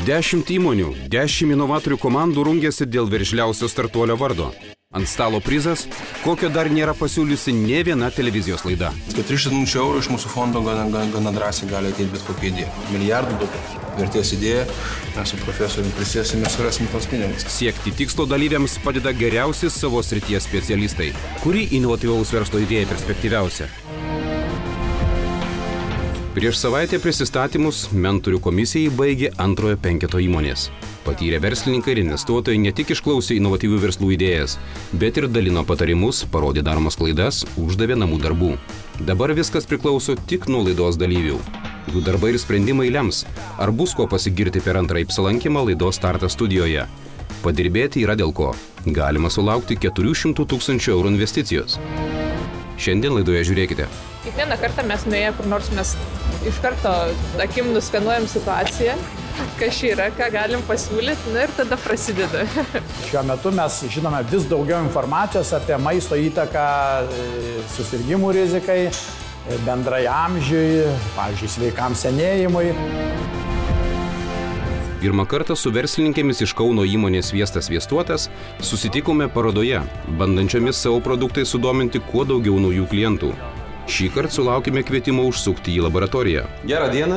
10 įmonių, 10 inovatorių komandų rungėsi dėl veržliausio startuolio vardo. Ant stalo prizas, kokio dar nėra pasiūliusi nė viena televizijos laida. 300 eurų iš mūsų fondo gana drąsiai gali ateiti bet kokią idėją. Milijardų daug vertės idėja, mes su profesoriumi prisėsime ir surasim tos pinigus. Siekti tikslo dalyviams padeda geriausi savo srities specialistai. Kuri inovatyvaus verslo idėja perspektyviausia? Prieš savaitę prisistatymus mentorių komisijai baigė antrojo penketo įmonės. Patyrę verslininkai ir investuotojai ne tik išklausė inovatyvių verslų idėjas, bet ir dalino patarimus, parodė daromas klaidas, uždavė namų darbų. Dabar viskas priklauso tik nuo laidos dalyvių. Jų darbai ir sprendimai lems, ar bus ko pasigirti per antrąjį apsilankymą laidos startas studijoje. Padirbėti yra dėl ko. Galima sulaukti 400 000 eurų investicijos. Šiandien laidoje žiūrėkite. Kiekvieną kartą mes nuėję kur nors mes iš karto akim nuskenuojam situaciją, kas čia yra, ką galim pasiūlyti, ir tada prasideda. Šiuo metu mes žinome vis daugiau informacijos apie maisto įtaką susirgimų rizikai, bendrai amžiui, pavyzdžiui, sveikam senėjimui. Pirmą kartą su verslininkėmis iš Kauno įmonės Sviestas Sviestuotas susitikome parodoje, bandančiomis savo produktais sudominti kuo daugiau naujų klientų. Šįkart sulaukime kvietimo užsukti į laboratoriją. Gerą dieną.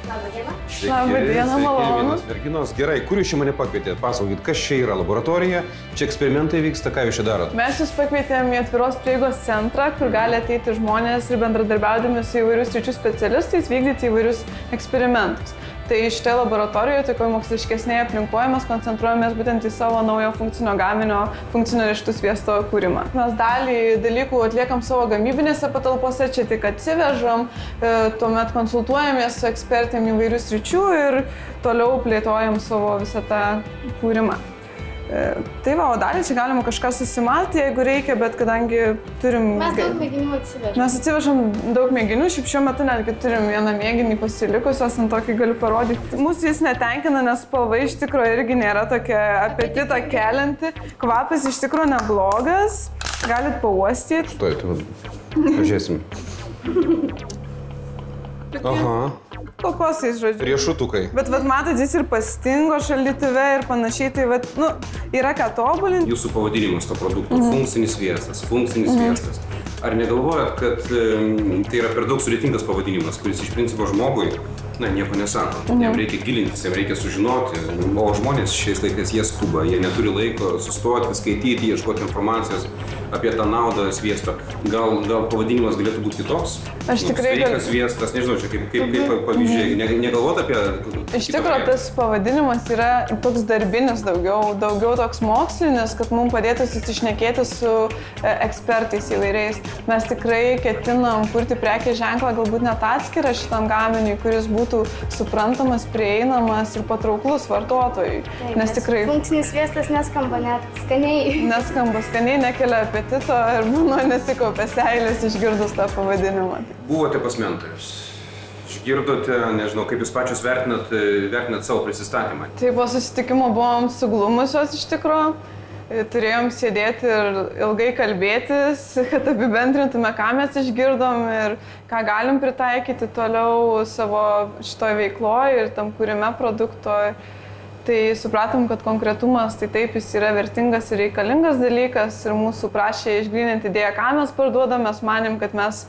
Labą dieną. Labą dieną, malonu. Merginos, gerai, kur jūs čia mane pakvietėte? Pasakokit, kas čia yra laboratorija, čia eksperimentai vyksta, ką jūs čia darot? Mes jūs pakvietėm į atviros prieigos centrą, kur gali ateiti žmonės ir bendradarbiaudami su įvairių sričių specialistais vykdyti įvairius eksperimentus. Tai šitoje laboratorijoje, tokioje moksliškesnėje aplinkoje, mes koncentruojamės būtent į savo naujo funkcinio gaminio, funkcinio riešutų sviesto kūrimą. Mes dalį dalykų atliekam savo gamybinėse patalpose, čia tik atsivežam, tuomet konsultuojamės su ekspertėm įvairių sričių ir toliau plėtojam savo visą tą kūrimą. Tai va, o dalį čia galima kažką susimalti, jeigu reikia, bet kadangi turim... Mes daug mėginių atsivežam. Mes atsivežam daug mėginių, šiaip šiuo metu netgi turim vieną mėginį pasilikusios, ant tokį galiu parodyti. Mūsų jis netenkina, nes spalva iš tikrųjų irgi nėra tokia apetitą kelianti. Kvapas iš tikrųjų neblogas, galit pauostyti. Štai, tai pažiūrėsim. Aha. Kokosais, žodžiu. Riešutukai. Bet matot, jis ir pastingo šaldytuve ir panašiai, tai yra ką tobulinti. Jūsų pavadinimas to produkto – funkcinis sviestas, sviestas. Ar negalvojat, kad tai yra per daug sudėtingas pavadinimas, kuris iš principo žmogui nieko nesako. Jam reikia gilintis, jam reikia sužinoti, o žmonės šiais laikais jie skuba, jie neturi laiko sustoti, skaityti, ieškoti informacijos apie tą naudą sviesto. Gal pavadinimas galėtų būti kitoks? Aš tikrai sveikas sviestas, nežinau, čia kaip pavyzdžiai, negalvot apie... Iš tikrųjų, tas pavadinimas yra toks darbinis daugiau toks mokslinis, kad mums padėtų susišnekėti su ekspertais įvairiais. Mes tikrai ketinam kurti prekės ženklą, galbūt net atskirą šitam gaminiui, kuris būtų suprantamas, prieinamas ir patrauklus vartotojui. Taip, nes tikrai... Funkcinis sviestas neskamba net skaniai. Neskamba skaniai, nekelia apetito ir nesikaupia seilės išgirdus tą pavadinimą. Buvote pas mentorius. Išgirdote, nežinau, kaip jūs pačius vertinat savo prisistatymą? Tai po susitikimo buvom suglumusios iš tikrųjų. Turėjom sėdėti ir ilgai kalbėtis, kad apibendrintume, ką mes išgirdom ir ką galim pritaikyti toliau savo šitoj veikloj ir tam kūrime produkto. Tai supratom, kad konkretumas tai taip jis yra vertingas ir reikalingas dalykas ir mūsų prašė išgryninti idėją, ką mes parduodam, mes manėm, kad mes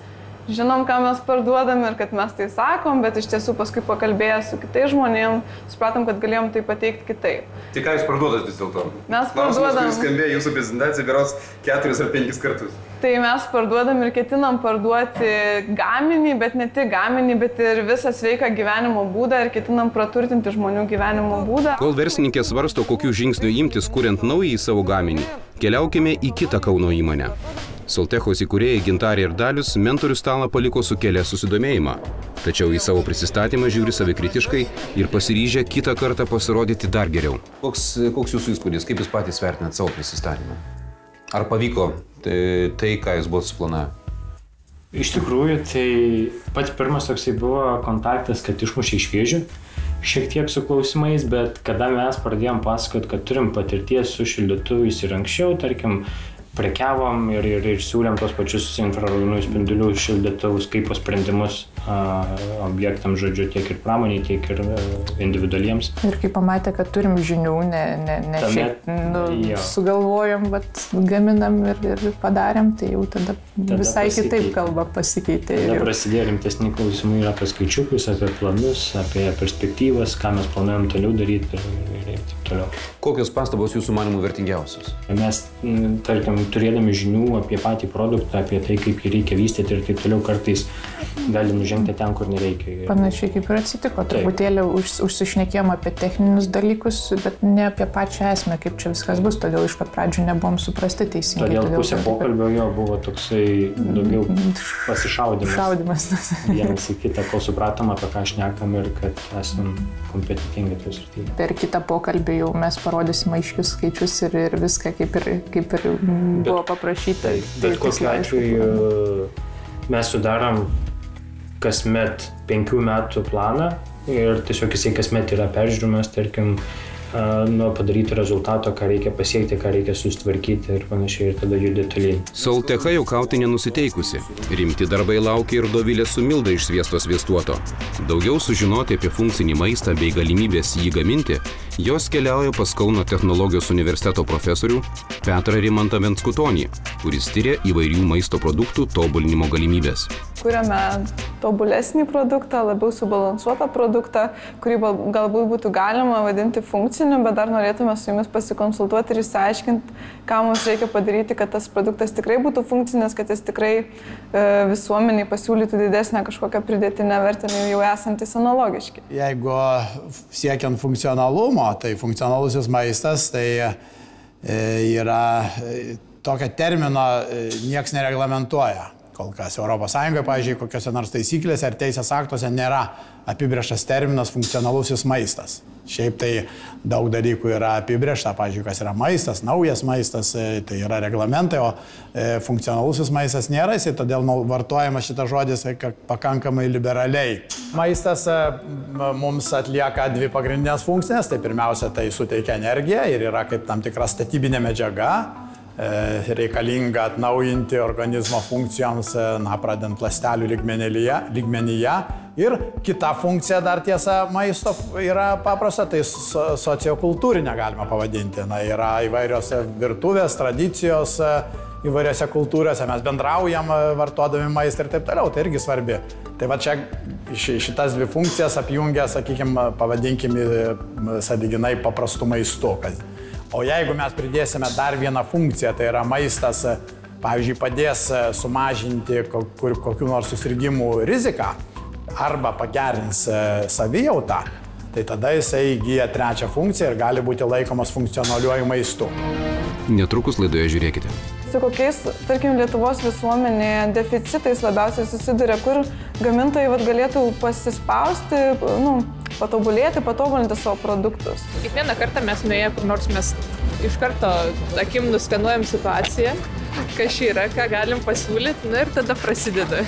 žinom, ką mes parduodam ir kad mes tai sakom, bet iš tiesų paskui pakalbėję su kitais žmonėm, supratom, kad galėjom tai pateikti kitaip. Tai ką jūs parduodat vis dėlto? Mes parduodam... Klausimas, kuris skambėjo jūsų prezentaciją berods 4 ar 5 kartus. Tai mes parduodam ir ketinam parduoti gaminį, bet ne tik gaminį, bet ir visą sveiką gyvenimo būdą ir ketinam praturtinti žmonių gyvenimo būdą. Kol verslininkė svarsto, kokių žingsnių imtis, kuriant naująjį savo gaminį, keliaukime į kitą Kauno įmonę. Soltechos įkūrėjai Gintarė ir Dalius mentorių stalą paliko sukėlę susidomėjimą, tačiau į savo prisistatymą žiūri savikritiškai ir pasiryžę kitą kartą pasirodyti dar geriau. Koks jūsų įspūdis, kaip jūs patys vertinat savo prisistatymą? Ar pavyko tai ką jūs buvot suplanavę? Iš tikrųjų, tai pats pirmas toksai buvo kontaktas, kad išmušė iš vėžių, šiek tiek su klausimais, bet kada mes pradėjom pasakoti, kad turim patirties su šildytuvais ir anksčiau, tarkim, prekiavom ir siūlėm tos pačius infraraudonųjų spindulių šildytuvus kaip sprendimus objektams, žodžiu, tiek ir pramoniai, tiek ir individualiems. Ir kai pamatė, kad turim žinių, ne šiaip sugalvojom, bet gaminam ir padarėm, tai jau tada visai kitaip kalba pasikeitė. Tada prasidėjo rimtesni klausimai ir apie skaičiukus, apie planus, apie perspektyvas, ką mes planuojam toliau daryti ir taip toliau. Kokios pastabos jūsų manimų vertingiausios? Mes, tarkim, turėdami žinių apie patį produktą, apie tai, kaip jį reikia vystyti ir taip toliau, kartais gali nužengti ten, kur nereikia. Panašiai kaip ir atsitiko. Truputėlį užsišnekėjom apie techninius dalykus, bet ne apie pačią esmę, kaip čia viskas bus, todėl iš pat pradžių nebuvom suprasti teisingai. Todėl pusė pokalbio jo buvo toksai daugiau pasišaudimas. Vienas į kitą, kol supratom, apie ką šnekam ir kad esam kompetitingi toj srityje. Per kitą pokalbį jau mes parodysim aiškius skaičius ir viską, kaip ir buvo paprašyta. Bet kokiu atveju mes sudarom kasmet 5 metų planą ir tiesiog jisai kasmet yra peržiūrimas, tarkim, nuo padaryto rezultato, ką reikia pasiekti, ką reikia sustvarkyti ir panašiai, ir tada judė tolyn. Soltecha juokauti nenusiteikusi. Rimti darbai laukia ir Dovilė su Milda iš Sviesto sviestuoto. Daugiau sužinoti apie funkcinį maistą bei galimybės jį gaminti, jos keliauja pas Kauno technologijos universiteto profesorių Petrą Rimantą Venskutonį, kuris tyria įvairių maisto produktų tobulinimo galimybės. Kuriame tobulesnį produktą, labiau subalansuotą produktą, kurį galbūt būtų galima vadinti funkciniu, bet dar norėtume su jumis pasikonsultuoti ir išsiaiškinti, ką mums reikia padaryti, kad tas produktas tikrai būtų funkcinis, kad jis tikrai visuomeniai pasiūlytų didesnę kažkokią pridėtinę vertę jau esantys analogiški. Jeigu siekiant funkcionalumo, tai funkcionalusis maistas, tai yra tokio termino nieks nereglamentuoja. Kol kas Europos Sąjungoje, pavyzdžiui, kokiose nors taisyklėse ar teisės aktuose nėra apibrėžtas terminas funkcionalusis maistas. Šiaip tai daug dalykų yra apibrėžta, pavyzdžiui, kas yra maistas, naujas maistas, tai yra reglamentai, o funkcionalusis maistas nėra, todėl vartojamas šitas žodis pakankamai liberaliai. Maistas mums atlieka 2 pagrindinės funkcijas, tai pirmiausia, tai suteikia energiją ir yra kaip tam tikra statybinė medžiaga, reikalinga atnaujinti organizmo funkcijoms, pradedant ląstelių lygmenyje. Ir kita funkcija dar tiesa maisto yra paprasta, tai sociokultūrinė galima pavadinti. Yra įvairios virtuvės, tradicijos, įvairiose kultūrose mes bendraujam vartodami maistą ir taip toliau, tai irgi svarbi. Tai va čia šitas 2 funkcijas apjungia, sakykime, pavadinkime sąlyginai paprastu maistu. O jeigu mes pridėsime dar vieną funkciją, tai yra maistas, pavyzdžiui, padės sumažinti kokių nors susirgimų riziką arba pagerins savijautą, tai tada jisai įgyja 3 funkciją ir gali būti laikomas funkcionaliuoju maistu. Netrukus laidoje žiūrėkite. Su kokiais, tarkim, Lietuvos visuomenėje deficitais labiausiai susiduria, kur gamintojai galėtų pasispausti, patobulėti, patobulinti savo produktus. Kiekvieną kartą mes nuėję kur nors, mes iš karto akim nuskanuojam situaciją, kas čia yra, ką galim pasiūlyti, ir tada prasideda.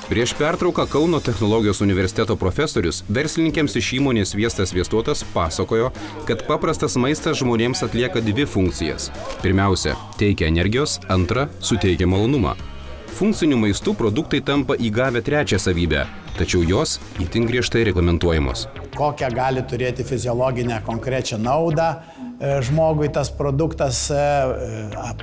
Prieš pertrauką Kauno technologijos universiteto profesorius verslininkėms iš įmonės Sviestas sviestuotas pasakojo, kad paprastas maistas žmonėms atlieka 2 funkcijas. Pirmiausia, teikia energijos, antra, suteikia malonumą. Funkcinių maistų produktai tampa įgavę 3 savybę, tačiau jos itin griežtai reglamentuojamos. Kokią gali turėti fiziologinę konkrečią naudą žmogui tas produktas,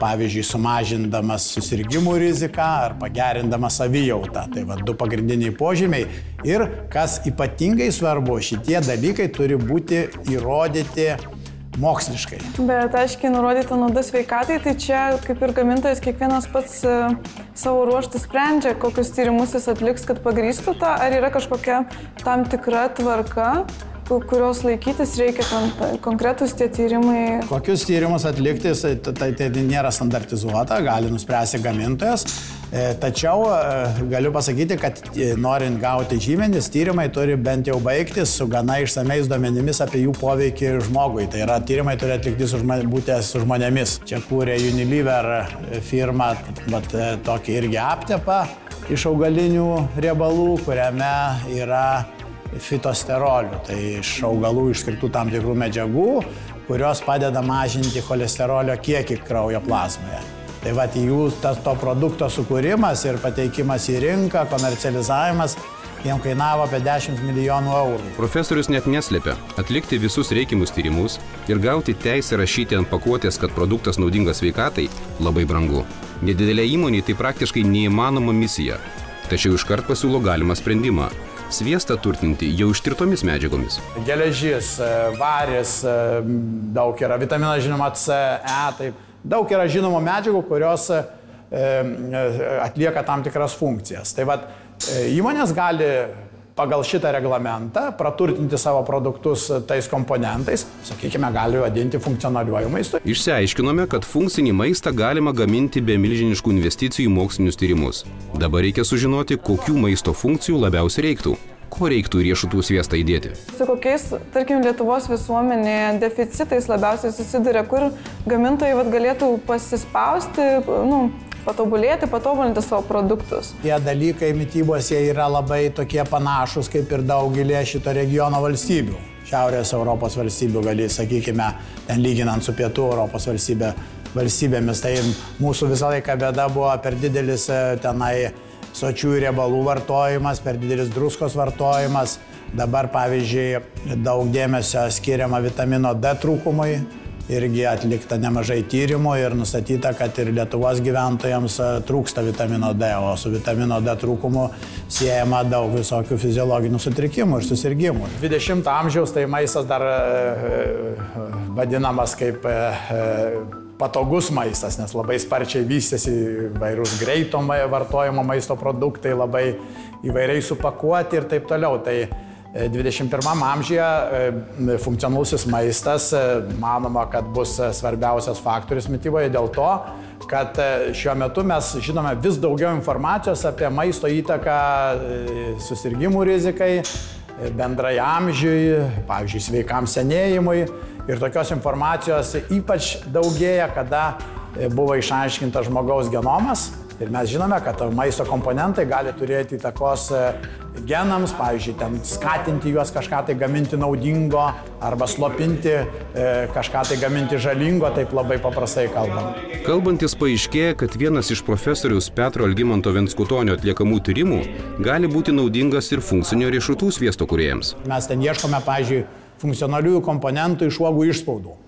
pavyzdžiui, sumažindamas susirgimų riziką ar pagerindamas savijautą. Tai 2 pagrindiniai požymiai. Ir kas ypatingai svarbu, šitie dalykai turi būti įrodyti moksliškai. Bet aiškiai nurodyta nauda sveikatai, tai čia kaip ir gamintojas kiekvienas pats savo ruožtų sprendžia, kokius tyrimus jis atliks, kad pagrįstų tą, ar yra kažkokia tam tikra tvarka, kurios laikytis reikia, ten konkretus tie tyrimai? Kokius tyrimus atlikti, tai nėra standartizuota, gali nuspręsti gamintojas. Tačiau galiu pasakyti, kad norint gauti žymenis, tyrimai turi bent jau baigtis su gana išsamiais duomenimis apie jų poveikį žmogui. Tai yra, tyrimai turi atlikti būti su žmonėmis. Čia kūrė Unilever firma, bet tokį irgi aptepą iš augalinių riebalų, kuriame yra fitosterolių. Tai iš augalų išskirtų tam tikrų medžiagų, kurios padeda mažinti cholesterolio kiekį kraujo plazmoje. Tai vat jų to produkto sukūrimas ir pateikimas į rinką, komercializavimas, jiems kainavo apie 10 milijonų eurų. Profesorius net neslėpia, atlikti visus reikiamus tyrimus ir gauti teisę rašyti ant pakuotės, kad produktas naudingas sveikatai, labai brangu. Nedidelė įmonė tai praktiškai neįmanoma misija, tačiau iškart pasiūlo galimą sprendimą. Sviestą turtinti jau ištirtomis medžiagomis. Geležis, varis, daug yra, vitaminas žinoma C, E, taip. Daug yra žinomų medžiagų, kurios atlieka tam tikras funkcijas. Tai vat, įmonės gali pagal šitą reglamentą praturtinti savo produktus tais komponentais, sakykime, gali vadinti funkcionaliuoju maistu. Išsiaiškinome, kad funkcinį maistą galima gaminti be milžiniškų investicijų į mokslinius tyrimus. Dabar reikia sužinoti, kokių maisto funkcijų labiausiai reiktų. Ko reiktų į riešutų sviestą įdėti? Su kokiais, tarkim, Lietuvos visuomenėje deficitais labiausiai susiduria, kur gamintojai galėtų pasispausti, patobulėti, patobulinti savo produktus? Tie dalykai mitybos jie yra labai tokie panašus kaip ir daugelį šito regiono valstybių. Šiaurės Europos valstybių gali, sakykime, ten lyginant su Pietų Europos valstybėmis, tai mūsų visą laiką bėda buvo per didelis tenai sočiųjų riebalų vartojimas, per didelis druskos vartojimas. Dabar, pavyzdžiui, daug dėmesio skiriama vitamino D trūkumui. Irgi atlikta nemažai tyrimų ir nustatyta, kad ir Lietuvos gyventojams trūksta vitamino D, o su vitamino D trūkumu siejama daug visokių fiziologinių sutrikimų ir susirgimų. 20 amžiaus tai maistas dar vadinamas kaip patogus maistas, nes labai sparčiai vystėsi įvairūs greito vartojimo maisto produktai, labai įvairiai supakuoti ir taip toliau. Tai 21 amžiuje funkcionalusis maistas manoma, kad bus svarbiausias faktorius mityboje dėl to, kad šiuo metu mes žinome vis daugiau informacijos apie maisto įtaką susirgimų rizikai, bendrai amžiui, pavyzdžiui, sveikam senėjimui. Ir tokios informacijos ypač daugėja, kada buvo išaiškintas žmogaus genomas. Ir mes žinome, kad maisto komponentai gali turėti įtakos genams, pavyzdžiui, ten skatinti juos kažką tai gaminti naudingo arba slopinti kažką tai gaminti žalingo, taip labai paprastai kalbant. Kalbantis paaiškėja, kad vienas iš profesoriaus Petro Algimanto Venskutonio atliekamų tyrimų gali būti naudingas ir funkcinio riešutų sviesto kūrėjams. Mes ten ieškome, pavyzdžiui, funkcionaliųjų komponentų iš uogų išspaudų.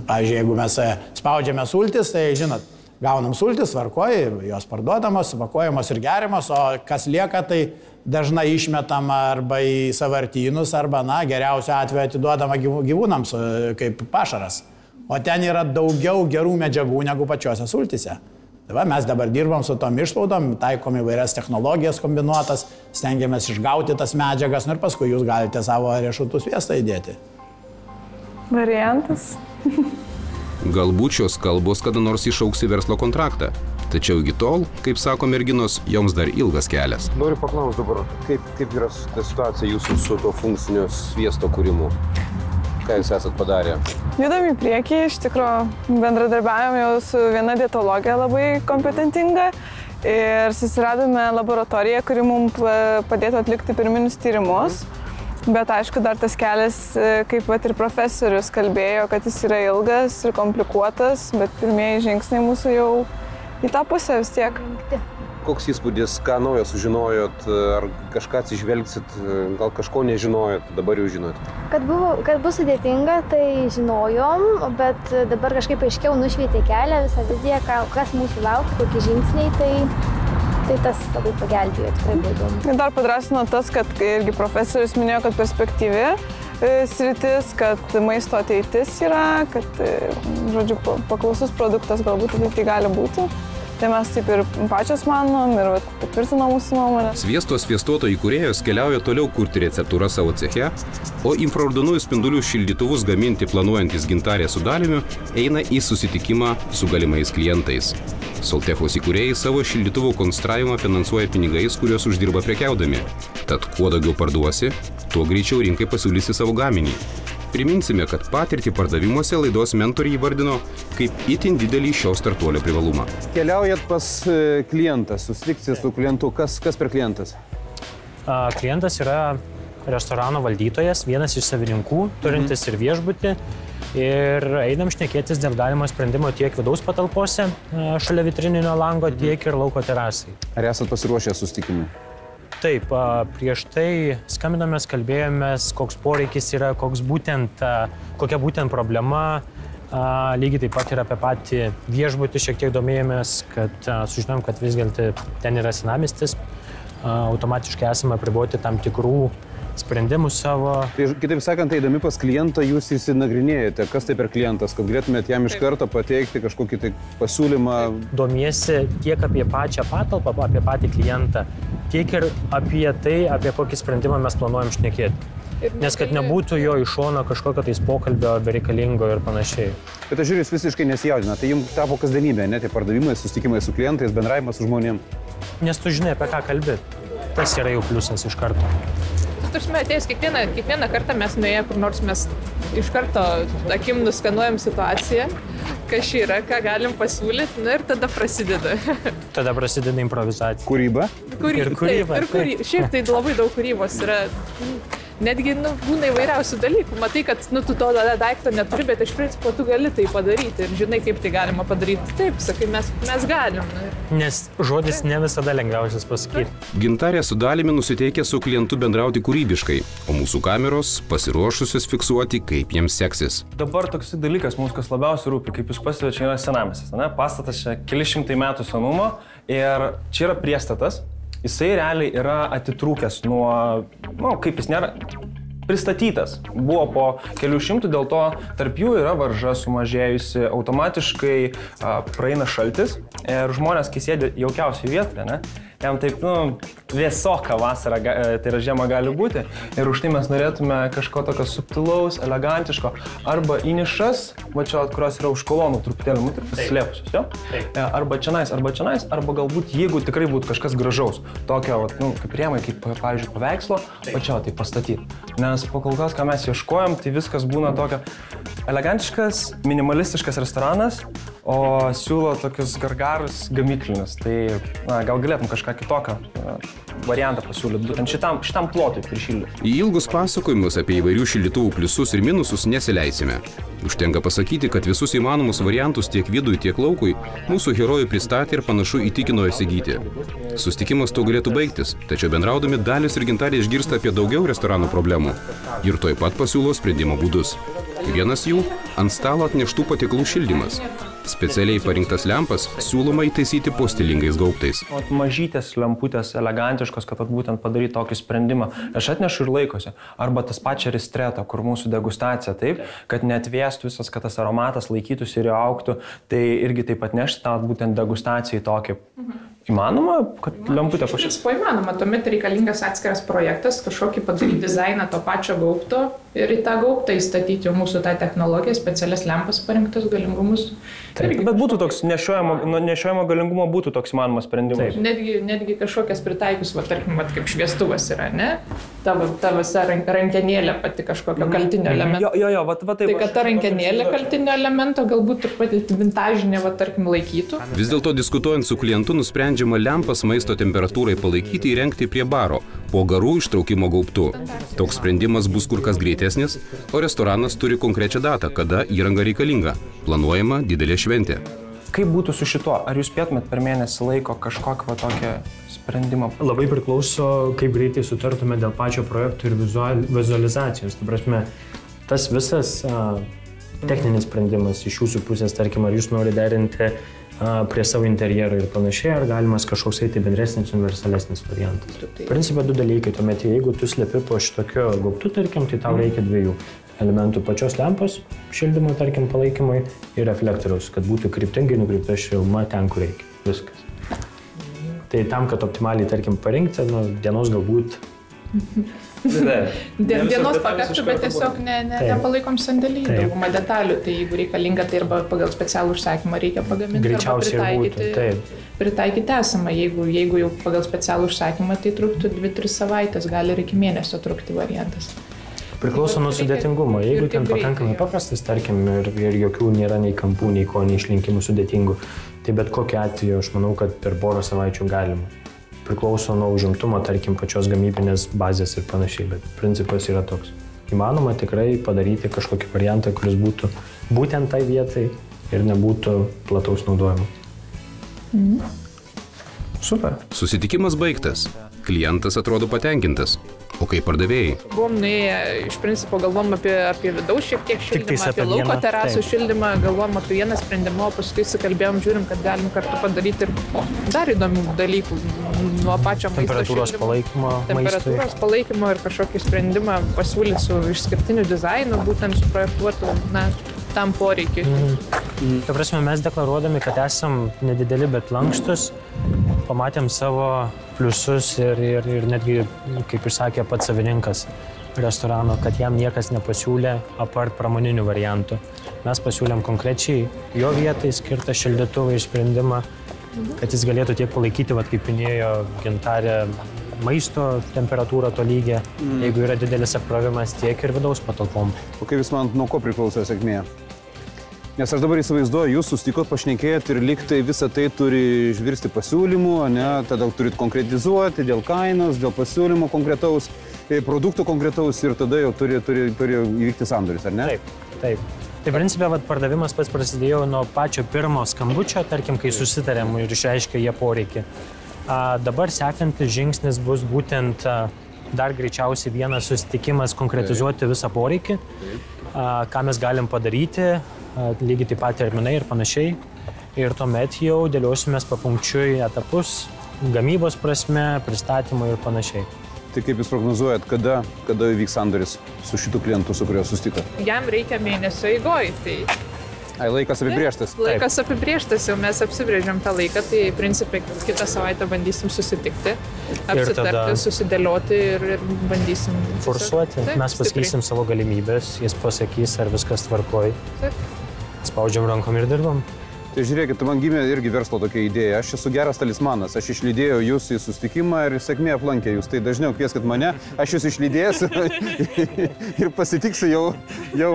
Pavyzdžiui, jeigu mes spaudžiame sultis, tai žinot, gaunam sultis, varkoji, jos parduodamos, vakuojamos ir geriamos, o kas lieka, tai dažnai išmetama arba į sąvartynus, arba, geriausiu atveju atiduodama gyvūnams kaip pašaras. O ten yra daugiau gerų medžiagų negu pačiose sultise. Tai mes dabar dirbam su tom išspaudom, taikom įvairias technologijas kombinuotas, stengiamės išgauti tas medžiagas, ir paskui jūs galite savo riešutų sviestą įdėti. Variantas. Galbūt šios kalbos kada nors išaugs į verslo kontraktą. Tačiau iki tol, kaip sako merginos, joms dar ilgas kelias. Noriu paklausti dabar, kaip yra ta situacija jūsų su to funkcinio sviesto kūrimu? Ką jūs esat padarę? Judam į priekį, iš tikrųjų bendradarbiavome jau su viena dietologija labai kompetentinga ir susiradome laboratoriją, kuri mums padėtų atlikti pirminius tyrimus. Bet aišku, dar tas kelias, kaip ir profesorius kalbėjo, kad jis yra ilgas ir komplikuotas, bet pirmieji žingsniai mūsų jau į tą pusę vis tiek. Koks įspūdis, ką naujo sužinojot, ar kažką atsižvelgsit, gal kažko nežinojot, dabar jau žinot? Kad bus sudėtinga, tai žinojom, bet dabar kažkaip aiškiau nušvietė kelią, visą viziją, kas mūsų laukia, kokie žingsniai, tai tas labai pagelbėjo, tikrai buvo įdomu. Ir dar padrasino tas, kad irgi profesorius minėjo, kad perspektyvi sritis, kad maisto ateitis yra, kad, žodžiu, paklausus produktas galbūt ateityje gali būti. Tai mes taip ir pačios manom ir patvirtino mūsų nuomonę. Sviesto sviestuoto įkūrėjos keliauja toliau kurti receptūrą savo ceche, o infraraudonųjų spindulių šildytuvus gaminti planuojantis Gintarė su Daliumi eina į susitikimą su galimais klientais. Soltechos įkūrėjai savo šildytuvų konstravimą finansuoja pinigais, kuriuos uždirba prekiaudami. Tad kuo daugiau parduosi, tuo greičiau rinkai pasiūlysi savo gaminį. Priminsime, kad patirtį pardavimuose laidos mentoriai įvardino kaip itin didelį šio startuolio privalumą. Keliaujat pas klientą, susitikti su klientu. Kas per klientas? Klientas yra restorano valdytojas, vienas iš savininkų, turintis ir viešbutį. Ir einam šnekėtis dėl galimo sprendimo tiek vidaus patalpose, šalia vitrininio lango, tiek ir lauko terasai. Ar esat pasiruošę susitikimui? Taip, prieš tai skambinamės, kalbėjomės, koks poreikis yra, kokia būtent problema. Lygiai taip pat ir apie patį viešbutį šiek tiek domėjomės, kad sužinom, kad vis dėlto ten yra senamiestis. Automatiškai esame apriboti tam tikrų sprendimų savo. Tai, kitaip sakant, eidami pas klientą, jūs įsinagrinėjate, kas tai per klientas, kad galėtumėt jam iš karto pateikti kažkokį tai pasiūlymą. Domiesi tiek apie pačią patalpą, apie patį klientą, tiek ir apie tai, apie kokį sprendimą mes planuojam šnekėti. Nes kad nebūtų jo iš šono kažkokio tais pokalbio bereikalingo ir panašiai. Bet aš žiūrėjau, jūs visiškai nesijaudina, tai jums tapo kasdienybė, ne tie pardavimai, susitikimai su klientais, bendravimas su žmonėm. Nes tu žinai, apie ką kalbėt. Tas yra jau pliusas iš karto. Turime atėjus kiekvieną kartą mes nuėję, kur nors mes iš karto akim nuskanuojam situaciją, kas čia yra, ką galim pasiūlyti, ir tada prasideda. Tada prasideda improvizacija. Kūryba? Kūryba. Šiaip tai labai daug kūrybos yra. Netgi būna įvairiausių dalykų. Matai, kad tu to daikto neturi, bet iš principo tu gali tai padaryti ir žinai, kaip tai galima padaryti. Taip, sakai, mes galim. Nes žodis ne visada lengviausias pasakyti. Gintarė su Daliumi nusiteikia su klientu bendrauti kūrybiškai, o mūsų kameros pasiruošusios fiksuoti, kaip jiems seksis. Dabar toks dalykas mums, kas labiausiai rūpi, kaip jūs pastebėjote, čia yra senamiestis. Pastatas čia keli šimtai metų senumo ir čia yra priestatas. Jisai realiai yra atitrūkęs nuo, kaip jis nėra pristatytas. Buvo po kelių šimtų, dėl to tarp jų yra varža sumažėjusi, automatiškai praeina šaltis ir žmonės, kai sėdi jaukiausiai vietoje, jam taip, vėsoka vasara, tai yra žiema gali būti ir už tai mes norėtume kažko tokio subtilaus, elegantiško, arba įnišas, kurios yra už kolonų truputėlį slėpusios, arba čionais, arba galbūt, jeigu tikrai būtų kažkas gražaus, tokio, kaip rėmai, kaip, pavyzdžiui, paveikslo, pačio tai pastatyti. Nes po kol kas, ką mes ieškojom, tai viskas būna tokio elegantiškas, minimalistiškas restoranas, o siūlo tokius gargarus gamyklinius. Tai gal galėtum kažką kitokio variantą pasiūlyti, būtent šitam plotui prišildyti. Į ilgus pasakojimus apie įvairių šildytuvų pliusus ir minusus nesileisime. Užtenka pasakyti, kad visus įmanomus variantus tiek vidui, tiek laukui mūsų herojai pristatė ir panašu įtikino įsigyti. Susitikimas to galėtų baigtis, tačiau bendraudami Dalius ir Gintarė išgirsta apie daugiau restoranų problemų ir tuoj pat pasiūlo sprendimo būdus. Vienas jų – ant stalo atneštų patiekalų šildymas. Specialiai parinktas lempas siūloma įtaisyti po stilingais gaubtais. Mažytės lemputės, elegantiškos, kad būtent padaryti tokį sprendimą. Aš atnešu ir laikosi. Arba tas pačią ristretą, kur mūsų degustacija, taip, kad neatvėstų visas, kad tas aromatas laikytųsi ir augtų. Tai irgi taip atnešti tą būtent degustacijai tokį. Įmanoma, kad lemputė pašis? Iš principo įmanoma, tuomet reikalingas atskiras projektas, kažkokį padaryti dizainą to pačio gaubto ir į tą gaubtą įstatyti mūsų tą technologiją, specialias lempas parinktus galingumus. Bet būtų toks nešiojamo galingumo būtų toks įmanomas sprendimas. Netgi kažkokias pritaikius, tarkim, kaip šviestuvas yra, ne? Ta visa rankenėlė pati kažkokio kaltinio elemento. Tai kad ta rankenėlė kaltinio elemento galbūt ir pati vintažinė, tarkim, laikytų. Vis dėlto diskutuojant su klientu nusprendžiama lempas maisto temperatūrai palaikyti įrengti prie baro, po garų ištraukimo gaubtų. Toks sprendimas bus kur kas greitesnis, o restoranas turi konkrečią datą, kada įranga reikalinga. Planuojama didelė šventė. Kaip būtų su šituo? Ar jūs spėtumėt per mėnesį laiko kažkokį tokį sprendimą? Labai priklauso, kaip greitai sutartume dėl pačio projekto ir vizualizacijos. Tai prasme, tas visas techninis sprendimas iš jūsų pusės, tarkim, ar jūs nori derinti prie savo interjero ir panašiai, ar galimas kažkoks tai bendresnis, universalesnis variantas. Principė du dalykai, tuomet jeigu tu slepi po šitokio gaubtų, tarkim, tai tau reikia dviejų elementų: pačios lempos šildymo, tarkim, palaikymui ir reflektoriaus, kad būtų kryptingai nukreipta šiluma ten, kur reikia. viskas. Tai tam, kad optimaliai, tarkim, parinkti, dienos galbūt. Dienos pakaktų, bet tiesiog nepalaikom sandėlį, daugumą detalių. Tai jeigu reikalinga, tai arba pagal specialų užsakymą reikia pagaminti, arba pritaikyti esamą. Jeigu jau pagal specialų užsakymą, tai truktų 2-3 savaitės, gali ir iki mėnesio trukti variantas. Priklauso nuo sudėtingumo. Jeigu ten pakankamai paprastas, tarkim, ir jokių nėra nei kampų, nei ko, nei išlinkimų sudėtingų, tai bet kokiu atveju aš manau, kad per porą savaičių galima. Priklauso nuo užimtumo, tarkim, pačios gamybinės bazės ir panašiai, bet principas yra toks. Įmanoma tikrai padaryti kažkokį variantą, kuris būtų būtent tai vietai ir nebūtų plataus naudojimo. Super. Susitikimas baigtas. Klientas atrodo patenkintas. O kaip pardavėjai? Buvom nuėję, iš principo galvom apie vidaus šiek tiek šildymą, apie lauko terasų šildymą, galvom apie vieną sprendimą, o paskui įsikalbėjom, žiūrim, kad galim kartu padaryti ir dar įdomių dalykų nuo pačio maisto šildymo. Temperatūros palaikymo ir kažkokį sprendimą pasiūlyti su išskirtiniu dizainu, būtent suprojektuotų tam poreikiui. Ta prasme, mes deklaruodami, kad esam nedideli, bet lankstus, pamatėm savo pliusus ir netgi, kaip ir sakė pats savininkas restorano, kad jam niekas nepasiūlė apart pramoninių variantų. Mes pasiūlėm konkrečiai jo vietai skirtą šildytuvą išsprendimą, kad jis galėtų tiek palaikyti, kaip minėjo Gintarė, maisto temperatūrą tolygę, jeigu yra didelis apkrovimas, tiek ir vidaus patalpom. O kaip jūs manot, nuo ko priklauso sėkmė? Nes aš dabar įsivaizduoju, jūs sustikot, pašnekėjot ir liktai visą tai turi išvirsti pasiūlymų, tada turit konkretizuoti dėl kainos, dėl pasiūlymo konkretaus, produktų konkretaus ir tada jau turi įvykti sandoris, ar ne? Taip. Tai principė, pardavimas pats prasidėjo nuo pačio pirmo skambučio, tarkim, kai susitarėm ir išreiškė jie poreikį. Dabar sekantis žingsnis bus būtent dar greičiausiai vienas susitikimas konkretizuoti visą poreikį, ką mes galim padaryti, lygiai taip pat terminai ir panašiai. Ir tuomet jau dėliosimės papunkčiui etapus, gamybos prasme, pristatymą ir panašiai. Tai kaip jūs prognozuojat, kada įvyks sandoris su šitų klientų, su kuriuo susitiko? Jam reikia mėnesio eigoj, tai... Laikas apibrėžtas. Laikas apibrėžtas, jau mes apsibrėžiam tą laiką, tai principai kitą savaitę bandysim susitikti, apsitarti, susidėlioti ir bandysim... Forsuoti. Mes pasakysim savo galimybės, jis pasakys, ar viskas tvarkoj. Spaudžiam rankom ir dirbam. Tai žiūrėkit, man gimė irgi verslo tokia idėja. Aš esu geras talismanas, aš išlydėjau jūs į susitikimą ir sėkmė aplankė jūs. Tai dažniau kvieskit mane, aš jūs išlydėsiu ir pasitiksiu jau.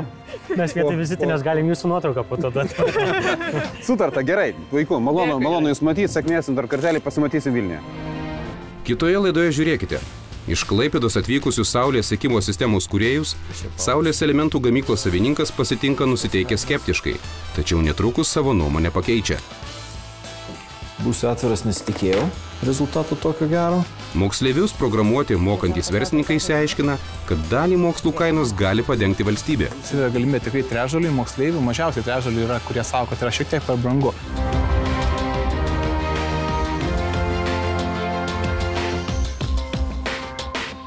Mes vietoj vizitinės galim jūsų nuotrauką po to duoti. Sutarta, gerai, puiku, malonu jūs matyti, sėkmės, dar kartelį pasimatysim Vilniuje. Kitoje laidoje žiūrėkite. Iš Klaipėdos atvykusių Saulės sekimo sistemos kūrėjus, Saulės elementų gamyklos savininkas pasitinka nusiteikę skeptiškai, tačiau netrukus savo nuomonę pakeičia. Būsiu atviras, nesitikėjau rezultatų tokio gero. Moksleivius programuoti mokantys verslininkai išsiaiškina, kad dalį mokslų kainos gali padengti valstybė. Galimybė tikrai trečdaliui moksleivių, mažiausiai trečdaliui yra, kurie sako, kad yra šiek tiek per brangu.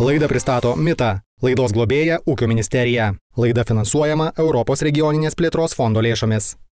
Laidą pristato Mita, laidos globėja Ūkio ministerija. Laida finansuojama Europos regioninės plėtros fondo lėšomis.